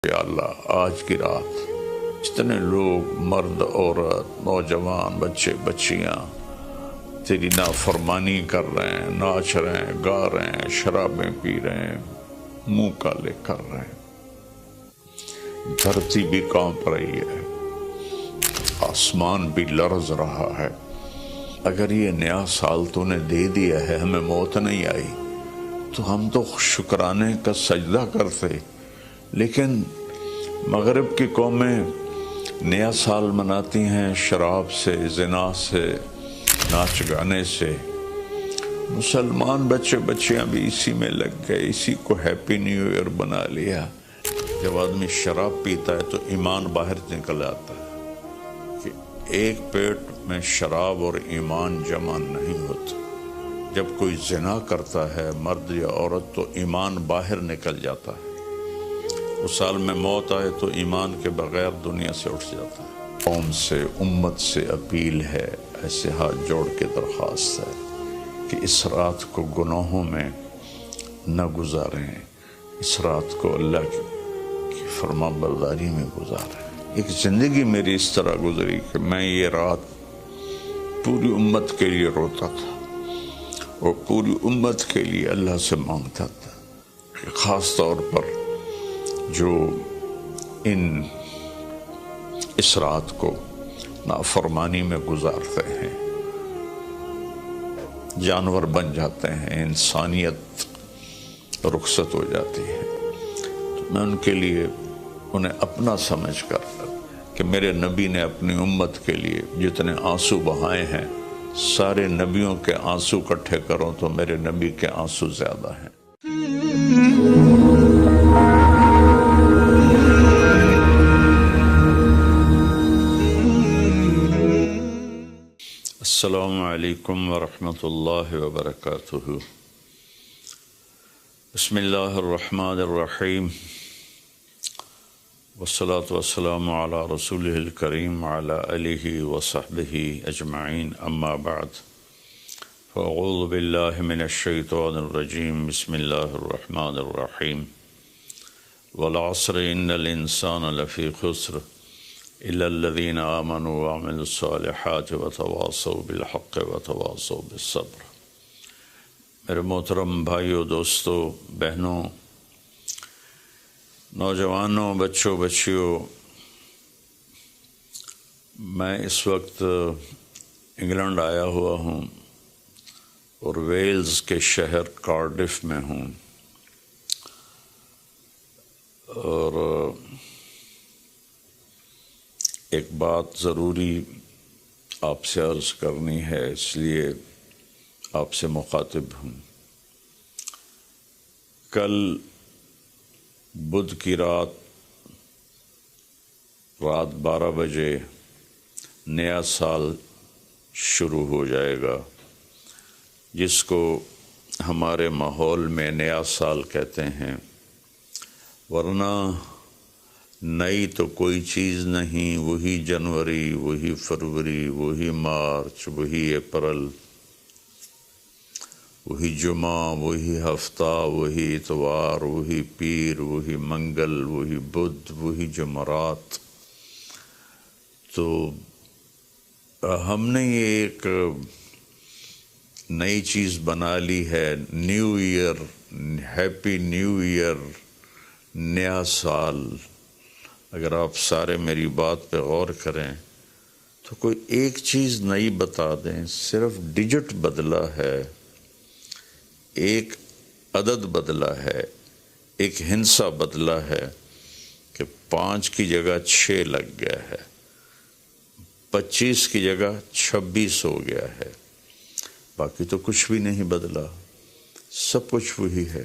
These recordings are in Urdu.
یا اللہ آج کی رات جتنے لوگ مرد عورت نوجوان بچے بچیاں تیری نافرمانی کر رہے ہیں، ناچ رہے ہیں، گا رہے ہیں، شرابیں پی رہے ہیں، منہ کالے کر رہے ہیں، دھرتی بھی کانپ رہی ہے، آسمان بھی لرز رہا ہے۔ اگر یہ نیا سال تو نے دے دیا ہے، ہمیں موت نہیں آئی تو ہم تو شکرانے کا سجدہ کرتے، لیکن مغرب کی قومیں نیا سال مناتی ہیں شراب سے، زنا سے، ناچ گانے سے۔ مسلمان بچے بچیاں بھی اسی میں لگ گئے، اسی کو ہیپی نیو ایئر بنا لیا۔ جب آدمی شراب پیتا ہے تو ایمان باہر نکل آتا ہے کہ ایک پیٹ میں شراب اور ایمان جمع نہیں ہوتا۔ جب کوئی زنا کرتا ہے مرد یا عورت تو ایمان باہر نکل جاتا ہے۔ اس سال میں موت آئے تو ایمان کے بغیر دنیا سے اٹھ جاتا ہے۔ قوم سے، امت سے اپیل ہے، ایسے ہاتھ جوڑ کے درخواست ہے کہ اس رات کو گناہوں میں نہ گزاریں، اس رات کو اللہ کی فرما برداری میں گزاریں۔ ایک زندگی میری اس طرح گزری کہ میں یہ رات پوری امت کے لیے روتا تھا اور پوری امت کے لیے اللہ سے مانگتا تھا کہ خاص طور پر جو اس رات کو نافرمانی میں گزارتے ہیں، جانور بن جاتے ہیں، انسانیت رخصت ہو جاتی ہے، تو میں ان کے لیے انہیں اپنا سمجھ کر کہ میرے نبی نے اپنی امت کے لیے جتنے آنسو بہائے ہیں، سارے نبیوں کے آنسو اکٹھے کروں تو میرے نبی کے آنسو زیادہ ہیں۔ السلام علیکم ورحمۃ اللہ وبرکاتہ۔ بسم اللہ الرحمن الرحیم، والصلاة والسلام علی رسولہ الکریم وعلی آلہ وصحبہ اجمعین، اما بعد، فاعوذ باللہ من الشیطان الرجیم، بسم اللہ الرحمن الرحیم، والعصر ان الانسان لفی خسر الا الذین آمنوا وعملوا الصالحات وتواصوا بالحق وتواصوا بالصبر۔ میرے محترم بھائیوں، دوستوں، بہنوں، نوجوانوں، بچوں، بچیوں، میں اس وقت انگلینڈ آیا ہوا ہوں اور ویلز کے شہر کارڈف میں ہوں، اور ایک بات ضروری آپ سے عرض کرنی ہے، اس لیے آپ سے مخاطب ہوں۔ کل بدھ کی رات 12 بجے نیا سال شروع ہو جائے گا، جس کو ہمارے ماحول میں نیا سال کہتے ہیں، ورنہ نئی تو کوئی چیز نہیں، وہی جنوری، وہی فروری، وہی مارچ، وہی اپریل، وہی جمعہ، وہی ہفتہ، وہی اتوار، وہی پیر، وہی منگل، وہی بدھ، وہی جمعرات۔ تو ہم نے یہ ایک نئی چیز بنا لی ہے، new year, happy new year, نیا سال۔ اگر آپ سارے میری بات پہ غور کریں تو کوئی ایک چیز نئی بتا دیں، صرف ڈیجٹ بدلا ہے، ایک عدد بدلا ہے، ایک ہندسہ بدلا ہے کہ 5 کی جگہ 6 لگ گیا ہے، 25 کی جگہ 26 ہو گیا ہے، باقی تو کچھ بھی نہیں بدلا، سب کچھ وہی ہے۔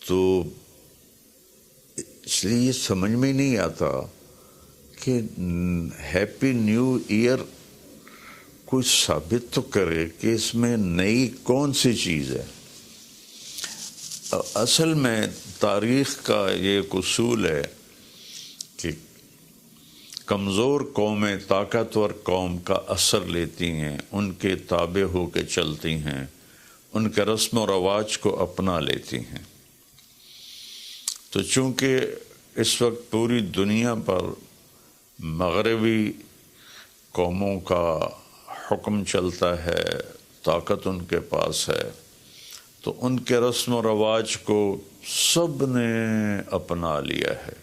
تو اس لیے یہ سمجھ میں نہیں آتا کہ ہیپی نیو ایئر کوئی ثابت تو کرے کہ اس میں نئی کون سی چیز ہے۔ اصل میں تاریخ کا یہ ایک اصول ہے کہ کمزور قومیں طاقتور قوم کا اثر لیتی ہیں، ان کے تابع ہو کے چلتی ہیں، ان کے رسم و رواج کو اپنا لیتی ہیں۔ تو چونکہ اس وقت پوری دنیا پر مغربی قوموں کا حکم چلتا ہے، طاقت ان کے پاس ہے، تو ان کے رسم و رواج کو سب نے اپنا لیا ہے۔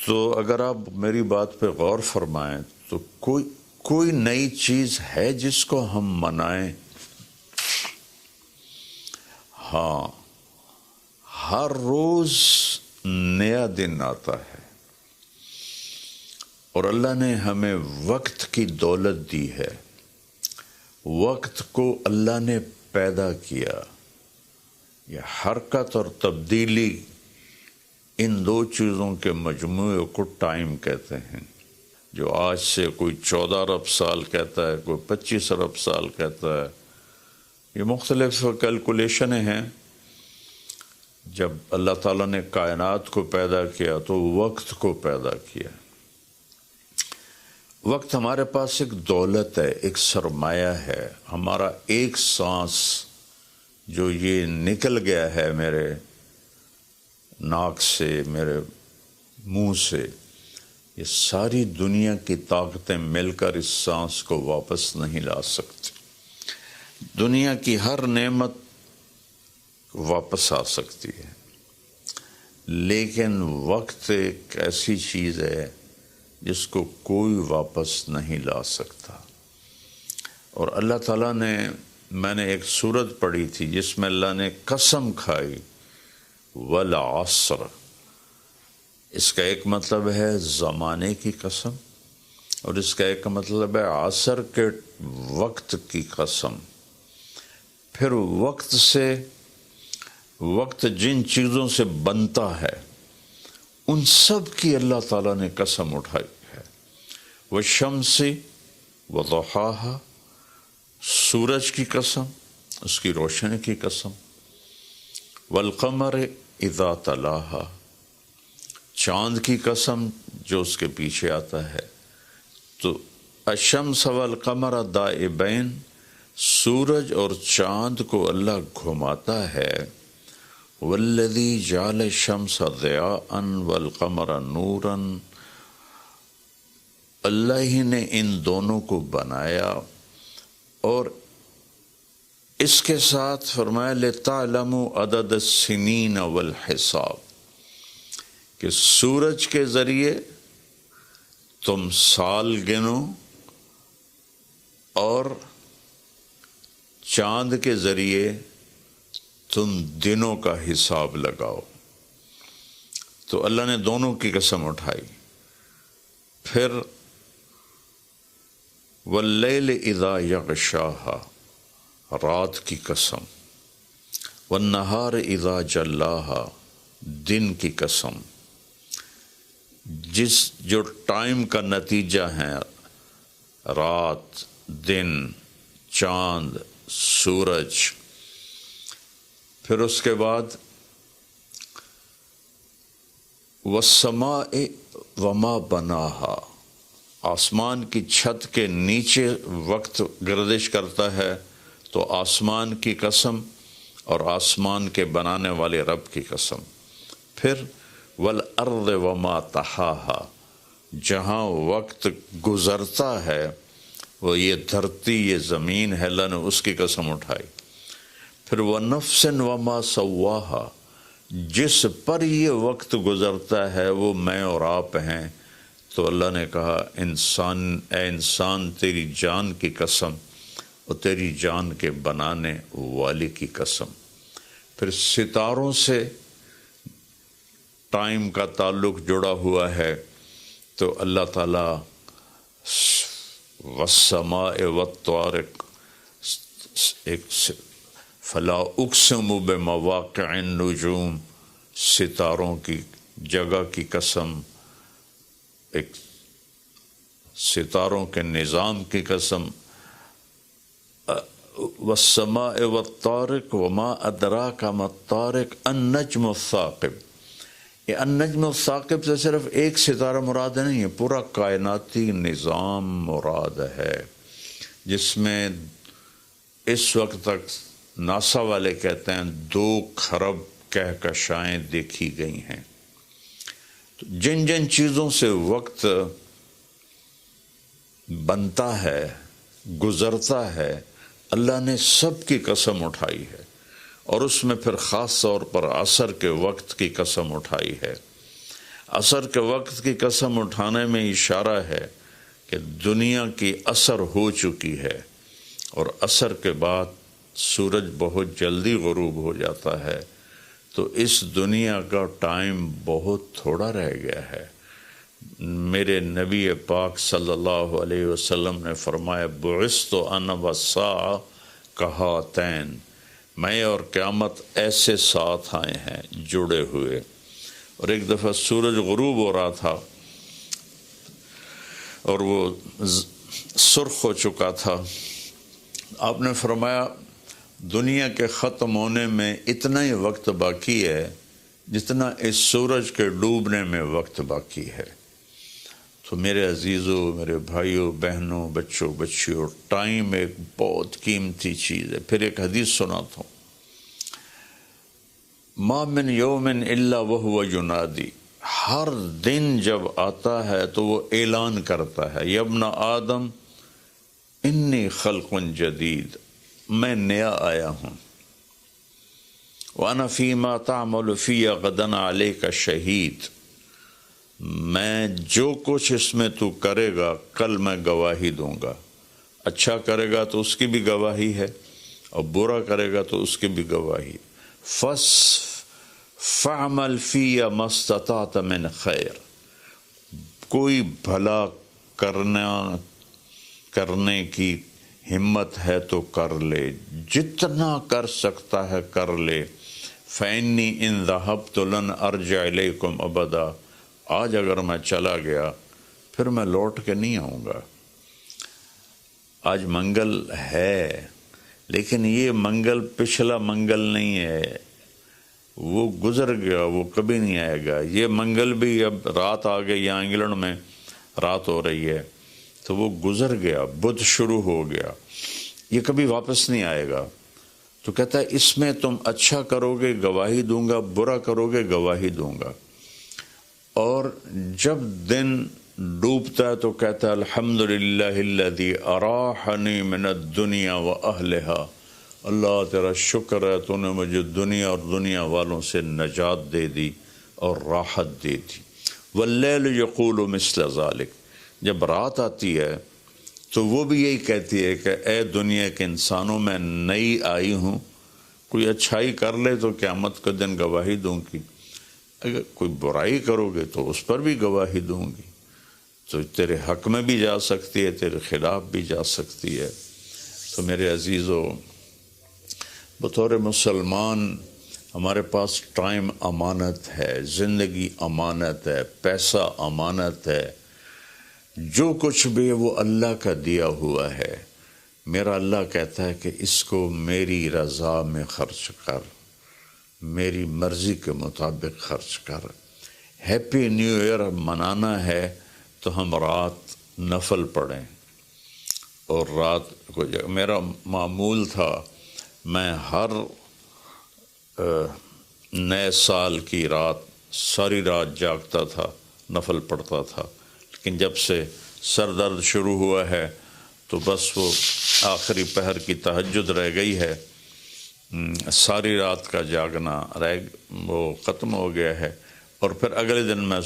تو اگر آپ میری بات پہ غور فرمائیں تو کوئی نئی چیز ہے جس کو ہم منائیں؟ ہاں، ہر روز نیا دن آتا ہے، اور اللہ نے ہمیں وقت کی دولت دی ہے۔ وقت کو اللہ نے پیدا کیا۔ یہ حرکت اور تبدیلی، ان دو چیزوں کے مجموعے کو ٹائم کہتے ہیں۔ جو آج سے کوئی 14 ارب سال کہتا ہے، کوئی 25 ارب سال کہتا ہے، یہ مختلف کیلکولیشنیں ہیں۔ جب اللہ تعالیٰ نے کائنات کو پیدا کیا تو وقت کو پیدا کیا۔ وقت ہمارے پاس ایک دولت ہے، ایک سرمایہ ہے۔ ہمارا ایک سانس جو یہ نکل گیا ہے میرے ناک سے، میرے منہ سے، یہ ساری دنیا کی طاقتیں مل کر اس سانس کو واپس نہیں لا سکتی۔ دنیا کی ہر نعمت واپس آ سکتی ہے، لیکن وقت ایک ایسی چیز ہے جس کو کوئی واپس نہیں لا سکتا۔ اور اللہ تعالیٰ نے، میں نے ایک سورت پڑھی تھی جس میں اللہ نے قسم کھائی، والعصر۔ اس کا ایک مطلب ہے زمانے کی قسم، اور اس کا ایک مطلب ہے عصر کے وقت کی قسم۔ پھر وقت جن چیزوں سے بنتا ہے ان سب کی اللہ تعالیٰ نے قسم اٹھائی ہے۔ والشمس وضحاها، سورج کی قسم، اس کی روشنی کی قسم۔ والقمر اذا تلاها، چاند کی قسم جو اس کے پیچھے آتا ہے۔ تو الشمس والقمر دائبین، سورج اور چاند کو اللہ گھماتا ہے۔ والذی جعل الشمس ضیاء والقمر نورا، اللہ ہی نے ان دونوں کو بنایا، اور اس کے ساتھ فرمایا لِتَعْلَمُوا عَدَدَ السِّنِينَ وَالْحِسَابَ، کہ سورج کے ذریعے تم سال گنو اور چاند کے ذریعے تم دنوں کا حساب لگاؤ۔ تو اللہ نے دونوں کی قسم اٹھائی۔ پھر واللیل اذا یغشاہا، رات کی قسم۔ والنہار اذا جلاہا، دن کی قسم۔ جو ٹائم کا نتیجہ ہے، رات، دن، چاند، سورج۔ پھر اس کے بعد والسماء وما بناہا، آسمان کی چھت کے نیچے وقت گردش کرتا ہے، تو آسمان کی قسم اور آسمان کے بنانے والے رب کی قسم۔ پھر والارض وما طحاہا، جہاں وقت گزرتا ہے وہ یہ دھرتی، یہ زمین ہے، اللہ نے اس کی قسم اٹھائی۔ پھر ونفس وما سواہا، جس پر یہ وقت گزرتا ہے وہ میں اور آپ ہیں، تو اللہ نے کہا اے انسان تیری جان کی قسم اور تیری جان کے بنانے والی کی قسم۔ پھر ستاروں سے ٹائم کا تعلق جڑا ہوا ہے، تو اللہ تعالیٰ والسماء والطارق، ایک فلا اقسم بمواقع النجوم، ستاروں کی جگہ کی قسم، ایک ستاروں کے نظام کی قسم۔ والسماء والطارق وما ادراک ما الطارق النجم الثاقب۔ یہ النجم الثاقب سے صرف ایک ستارہ مراد نہیں ہے، پورا کائناتی نظام مراد ہے، جس میں اس وقت تک ناسا والے کہتے ہیں 2 کھرب کہکشائیں دیکھی گئی ہیں۔ تو جن جن چیزوں سے وقت بنتا ہے، گزرتا ہے، اللہ نے سب کی قسم اٹھائی ہے، اور اس میں پھر خاص طور پر عصر کے وقت کی قسم اٹھائی ہے۔ عصر کے وقت کی قسم اٹھانے میں اشارہ ہے کہ دنیا کی عصر ہو چکی ہے، اور عصر کے بعد سورج بہت جلدی غروب ہو جاتا ہے، تو اس دنیا کا ٹائم بہت تھوڑا رہ گیا ہے۔ میرے نبی پاک صلی اللہ علیہ وسلم نے فرمایا بعثت انا والساعہ کہاتین، میں اور قیامت ایسے ساتھ آئے ہیں جڑے ہوئے۔ اور ایک دفعہ سورج غروب ہو رہا تھا اور وہ سرخ ہو چکا تھا، آپ نے فرمایا دنیا کے ختم ہونے میں اتنا ہی وقت باقی ہے جتنا اس سورج کے ڈوبنے میں وقت باقی ہے۔ تو میرے عزیزوں، میرے بھائیوں، بہنوں، بچوں، بچیوں، ٹائم ایک بہت قیمتی چیز ہے۔ پھر ایک حدیث سناتا ہوں، ما من یوم الا وہو ینادی، ہر دن جب آتا ہے تو وہ اعلان کرتا ہے، یا ابن آدم انی خلق جدید، میں نیا آیا ہوں، وَأَنَا فِي مَا تَعْمَلُ فِيَّ غَدًا عَلَيْكَ شہید، میں جو کچھ اس میں تو کرے گا کل میں گواہی دوں گا۔ اچھا کرے گا تو اس کی بھی گواہی ہے، اور برا کرے گا تو اس کی بھی گواہی۔ فَعْمَلْ فِيَّ مَا اسْتَطَعْتَ مِنْ خَيْرٍ، کوئی بھلا کرنے کی ہمت ہے تو کر لے، جتنا کر سکتا ہے کر لے۔ فَإِنِّي إِن ذَهَبْتُ لَنْ أَرْجِعَ إِلَيْكُمْ أَبَدًا، آج اگر میں چلا گیا پھر میں لوٹ کے نہیں آؤں گا۔ آج منگل ہے، لیکن یہ منگل پچھلا منگل نہیں ہے، وہ گزر گیا، وہ کبھی نہیں آئے گا۔ یہ منگل بھی اب رات آ گئی، یہاں انگلینڈ میں رات ہو رہی ہے، تو وہ گزر گیا، بدھ شروع ہو گیا، یہ کبھی واپس نہیں آئے گا۔ تو کہتا ہے اس میں تم اچھا کرو گے گواہی دوں گا، برا کرو گے گواہی دوں گا۔ اور جب دن ڈوبتا ہے تو کہتا ہے الحمدللہ الذی اراحنی من الدنیا واہلہا، اللہ تیرا شکر ہے تو نے مجھے دنیا اور دنیا والوں سے نجات دے دی اور راحت دے دی۔ واللیل یقول مثل ذالک، جب رات آتی ہے تو وہ بھی یہی کہتی ہے کہ اے دنیا کے انسانوں، میں نئی آئی ہوں، کوئی اچھائی کر لے تو قیامت کے دن گواہی دوں گی، اگر کوئی برائی کرو گے تو اس پر بھی گواہی دوں گی۔ تو تیرے حق میں بھی جا سکتی ہے، تیرے خلاف بھی جا سکتی ہے۔ تو میرے عزیزو، بطور مسلمان ہمارے پاس ٹائم امانت ہے، زندگی امانت ہے، پیسہ امانت ہے، جو کچھ بھی ہے وہ اللہ کا دیا ہوا ہے۔ میرا اللہ کہتا ہے کہ اس کو میری رضا میں خرچ کر، میری مرضی کے مطابق خرچ کر۔ ہیپی نیو ایئر منانا ہے تو ہم رات نفل پڑھیں، اور رات کو میرا معمول تھا میں ہر نئے سال کی رات ساری رات جاگتا تھا، نفل پڑھتا تھا، لیکن جب سے سر درد شروع ہوا ہے تو بس وہ آخری پہر کی تہجد رہ گئی ہے، ساری رات کا جاگنا وہ ختم ہو گیا ہے۔ اور پھر اگلے دن میں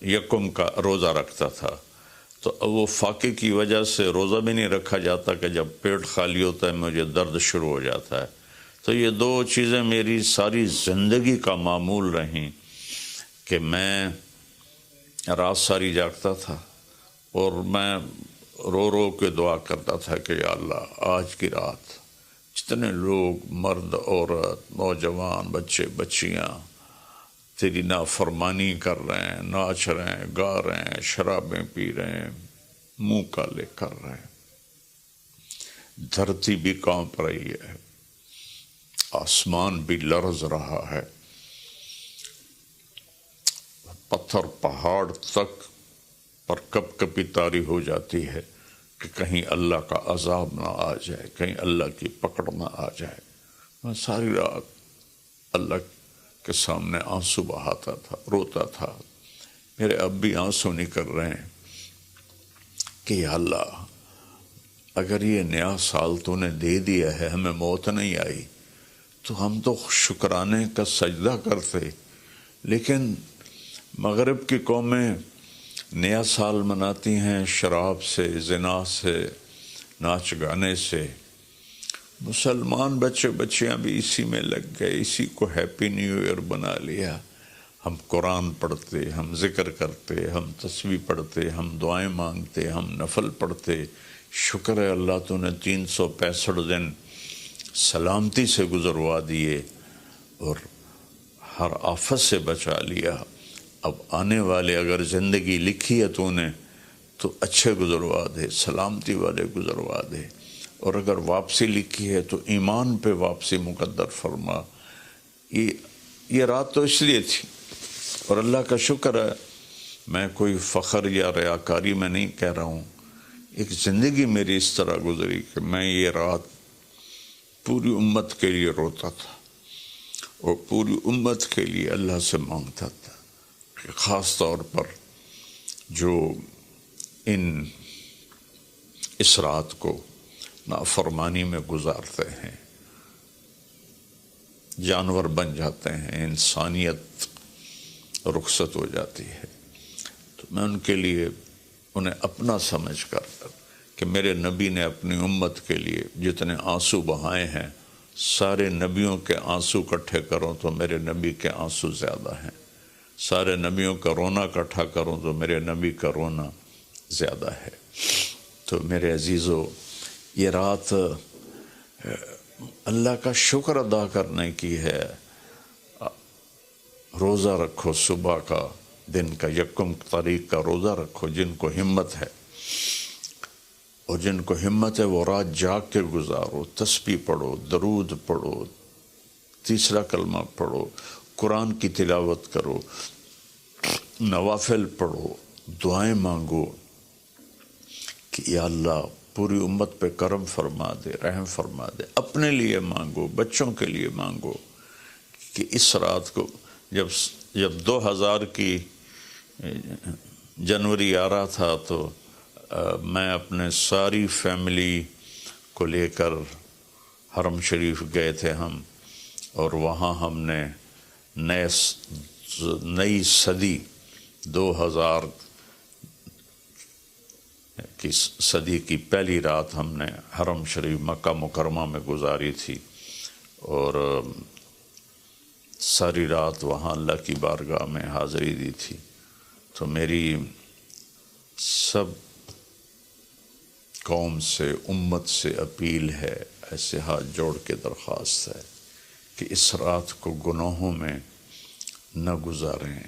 یکم کا روزہ رکھتا تھا، تو وہ فاقے کی وجہ سے روزہ بھی نہیں رکھا جاتا کہ جب پیٹ خالی ہوتا ہے مجھے درد شروع ہو جاتا ہے۔ تو یہ 2 چیزیں میری ساری زندگی کا معمول رہیں کہ میں رات ساری جاگتا تھا، اور میں رو رو کے دعا کرتا تھا کہ یا اللہ آج کی رات جتنے لوگ، مرد، عورت، نوجوان، بچے بچیاں تیری نافرمانی کر رہے ہیں، ناچ رہے ہیں، گا رہے ہیں، شرابیں پی رہے ہیں، منہ کالے کر رہے ہیں، دھرتی بھی کانپ رہی ہے، آسمان بھی لرز رہا ہے، پتھر پہاڑ تک پر کپ کپی طاری ہو جاتی ہے کہ کہیں اللہ کا عذاب نہ آ جائے، کہیں اللہ کی پکڑ نہ آ جائے۔ میں ساری رات اللہ کے سامنے آنسو بہاتا تھا، روتا تھا۔ میرے اب بھی آنسو نکل رہے ہیں کہ یا اللہ، اگر یہ نیا سال تو نے دے دیا ہے، ہمیں موت نہیں آئی، تو ہم تو شکرانے کا سجدہ کرتے، لیکن مغرب کی قومیں نیا سال مناتی ہیں شراب سے، زنا سے، ناچ گانے سے۔ مسلمان بچے بچیاں بھی اسی میں لگ گئے، اسی کو ہیپی نیو ایئر بنا لیا۔ ہم قرآن پڑھتے، ہم ذکر کرتے، ہم تسبیح پڑھتے، ہم دعائیں مانگتے، ہم نفل پڑھتے۔ شکر ہے اللہ تو نے 365 دن سلامتی سے گزروا دیے اور ہر آفت سے بچا لیا۔ اب آنے والے اگر زندگی لکھی ہے تو نے تو اچھے گزروا دے، سلامتی والے گزروا دے، اور اگر واپسی لکھی ہے تو ایمان پہ واپسی مقدر فرما۔ یہ رات تو اس لیے تھی، اور اللہ کا شکر ہے، میں کوئی فخر یا ریاکاری میں نہیں کہہ رہا ہوں، ایک زندگی میری اس طرح گزری کہ میں یہ رات پوری امت کے لیے روتا تھا اور پوری امت کے لیے اللہ سے مانگتا تھا کہ خاص طور پر جو اس رات کو نافرمانی میں گزارتے ہیں، جانور بن جاتے ہیں، انسانیت رخصت ہو جاتی ہے، تو میں ان کے لیے انہیں اپنا سمجھ کر کہ میرے نبی نے اپنی امت کے لیے جتنے آنسو بہائے ہیں، سارے نبیوں کے آنسو اکٹھے کروں تو میرے نبی کے آنسو زیادہ ہیں، سارے نبیوں کا رونا اکٹھا کروں تو میرے نبی کا رونا زیادہ ہے۔ تو میرے عزیزو، یہ رات اللہ کا شکر ادا کرنے کی ہے۔ روزہ رکھو، صبح کا دن کا 1 تاریخ کا روزہ رکھو جن کو ہمت ہے، اور جن کو ہمت ہے وہ رات جاگ کے گزارو، تسبیح پڑھو، درود پڑھو، تیسرا کلمہ پڑھو، قرآن کی تلاوت کرو، نوافل پڑھو، دعائیں مانگو کہ یا اللہ پوری امت پہ کرم فرما دے، رحم فرما دے۔ اپنے لیے مانگو، بچوں کے لیے مانگو کہ اس رات کو جب 2000 کی جنوری آ رہا تھا تو میں اپنے ساری فیملی کو لے کر حرم شریف گئے تھے ہم، اور وہاں ہم نے نئی صدی 2000 کی صدی کی پہلی رات ہم نے حرم شریف مکہ مکرمہ میں گزاری تھی، اور ساری رات وہاں اللہ کی بارگاہ میں حاضری دی تھی۔ تو میری سب قوم سے، امت سے اپیل ہے، ایسے ہاتھ جوڑ کے درخواست ہے کہ اس رات کو گناہوں میں نہ گزاریں،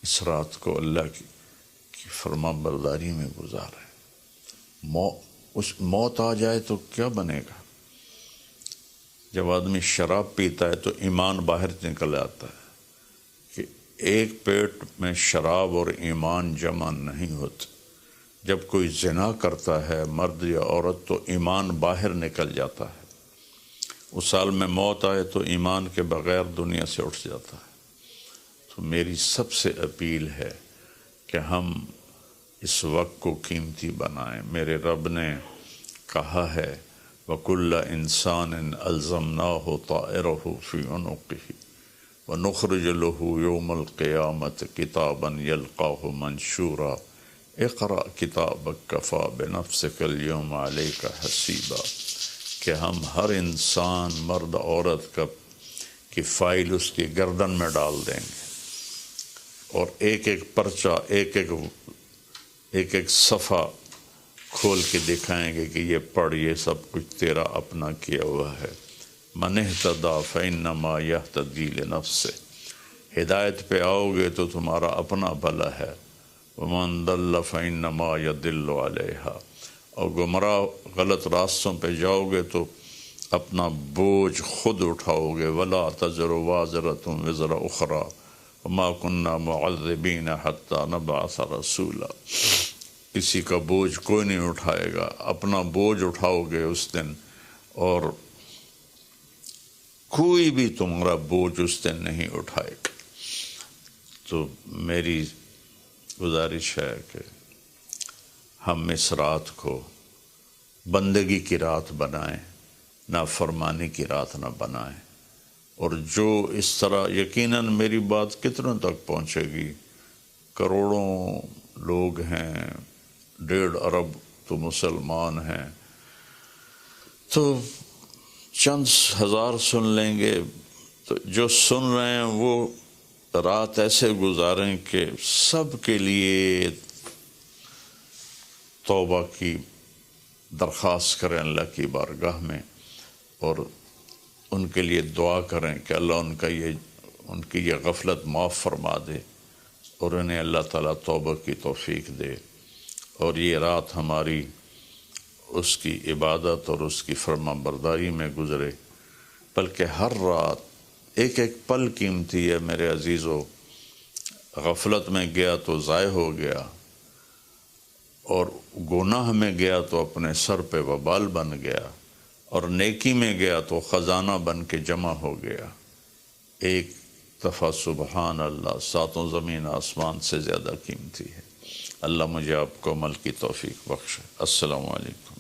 اس رات کو اللہ کی فرما برداری میں گزاریں۔ موت آ جائے تو کیا بنے گا؟ جب آدمی شراب پیتا ہے تو ایمان باہر نکل آتا ہے کہ ایک پیٹ میں شراب اور ایمان جمع نہیں ہوتے۔ جب کوئی زنا کرتا ہے مرد یا عورت تو ایمان باہر نکل جاتا ہے، اس سال میں موت آئے تو ایمان کے بغیر دنیا سے اٹھ جاتا ہے۔ تو میری سب سے اپیل ہے کہ ہم اس وقت کو قیمتی بنائیں۔ میرے رب نے کہا ہے وَكُلَّ إِنسَانٍ أَلْزَمْنَاهُ طَائِرَهُ فِي عُنُقِهِ وَنُخْرِجُ لَهُ يَوْمَ الْقِيَامَةِ كِتَابًا يَلْقَاهُ مَنْشُورًا اقرأ كِتَابَكَ كَفَى بِنَفْسِكَ الْيَوْمَ عَلَيْكَ حَسِيبًا، کہ ہم ہر انسان مرد عورت کی فائل اس کی گردن میں ڈال دیں گے، اور ایک ایک پرچہ، ایک ایک صفحہ کھول کے دکھائیں گے کہ یہ پڑھ، یہ سب کچھ تیرا اپنا کیا ہوا ہے۔ من اہتدی فإنما یہتدی لنفسہ، ہدایت پہ آؤ گے تو تمہارا اپنا بھلا ہے، ومن ضل فإنما یضل علیہا، اور گمراہ غلط راستوں پہ جاؤ گے تو اپنا بوجھ خود اٹھاؤ گے۔ ولا تزر وازرۃ وزر اخری وما كنا معذبین حتی نبعث رسولا، کسی کا بوجھ کوئی نہیں اٹھائے گا، اپنا بوجھ اٹھاؤ گے اس دن، اور کوئی بھی تمہارا بوجھ اس دن نہیں اٹھائے گا۔ تو میری گزارش ہے کہ ہم اس رات کو بندگی کی رات بنائیں، نافرمانی کی رات نہ بنائیں۔ اور جو اس طرح، یقیناً میری بات کتنوں تک پہنچے گی، کروڑوں لوگ ہیں، 1.5 ارب تو مسلمان ہیں، تو چند ہزار سن لیں گے، تو جو سن رہے ہیں وہ رات ایسے گزاریں کہ سب کے لیے توبہ کی درخواست کریں اللہ کی بارگاہ میں، اور ان کے لیے دعا کریں کہ اللہ ان کی یہ غفلت معاف فرما دے، اور انہیں اللہ تعالیٰ توبہ کی توفیق دے، اور یہ رات ہماری اس کی عبادت اور اس کی فرما برداری میں گزرے۔ بلکہ ہر رات ایک ایک پل قیمتی ہے میرے عزیزو، غفلت میں گیا تو ضائع ہو گیا، اور گناہ میں گیا تو اپنے سر پہ وبال بن گیا، اور نیکی میں گیا تو خزانہ بن کے جمع ہو گیا۔ ایک دفعہ سبحان اللہ 7 زمین آسمان سے زیادہ قیمتی ہے۔ اللہ مجھے آپ کو عمل کی توفیق بخشے۔ السلام علیکم۔